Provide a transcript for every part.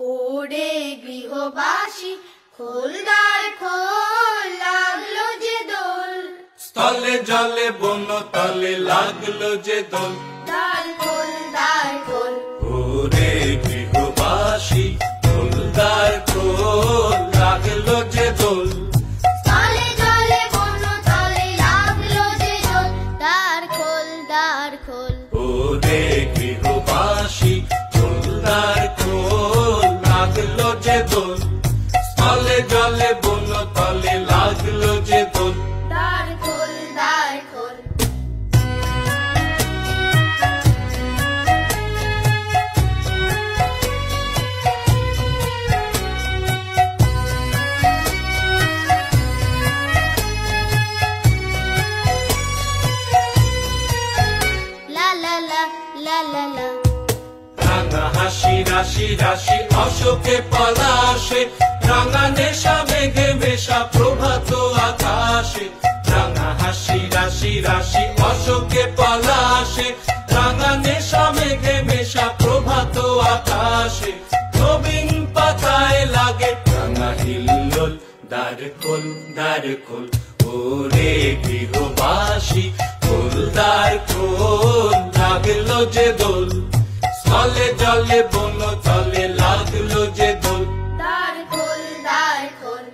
ওরে গৃহবাসী খোল দ্বার খোল, লাগলো যে দোল। স্থলে জলে বন তলে লাগলো যে দোল। দ্বার খোল দ্বার খোল, ওরে গৃহবাসী খোল দ্বার খোল, লাগলো যে দোল। স্থলে জলে বন তলে লাগলো যে দোল। দ্বার খোল দ্বার খোল, ওরে গৃহবাসী খোল দ্বার খোল, লাগলো যে দোল। স্থলে জলে বন তলে লাগলো যে দোল। দ্বার খোল দ্বার খোল। লা লা লা লা লা লা, রাঙা হাসি রাশি রাশি অশোকে পলাশে, রাঙা নেশা মেঘে মেশা প্রভাত আকাশে। রাঙা হাসি রাশি রাশি অশোকে পলাশে, রাঙা নেশা মেঘে মেশা প্রভাত আকাশে। নবীন পাতায় লাগে রাঙা হিল্লোল, দ্বার খোল দ্বার খোল, ওরে গৃহবাসী খোল দ্বার খোল, লাগলো যে দোল। স্থলে জলে বন তলে লাগলো যে দোল। দ্বার খোল দ্বার খোল।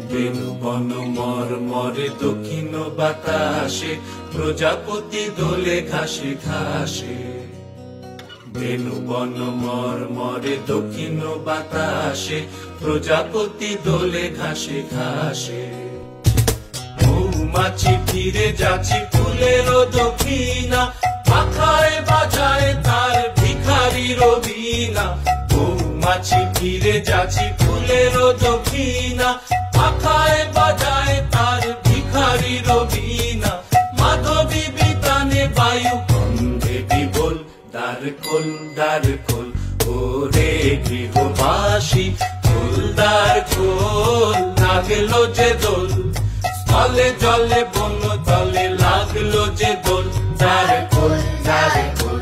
বেনু বন মর মরে দক্ষিণ বাতাসে, প্রজাপতি দোলে ঘাসে ঘাসে। বেনু বন মর মরে দক্ষিণ বাতাসে, প্রজাপতি দোলে ঘাসে ঘাসে। মৌমাছি ফিরে যাচ্ছি ফুলের দক্ষিণা, পাখায় বাজায় তার ভিখারির বীণা। মৌমাছি ফিরে যাচ্ছি ফুলের দক্ষিণা, পাখায় বাজায় তার ভিখারির বীণা। মাধবী বিতানে বায়ু কন্ধে বিবল, দ্বার খোল দ্বার খোল, ওরে গৃহবাসী খোল দ্বার খোল, লাগলো যে দোল। স্থলে জলে বন তলে লাগলো যে দোল। দ্বার খোল দ্বার খোল,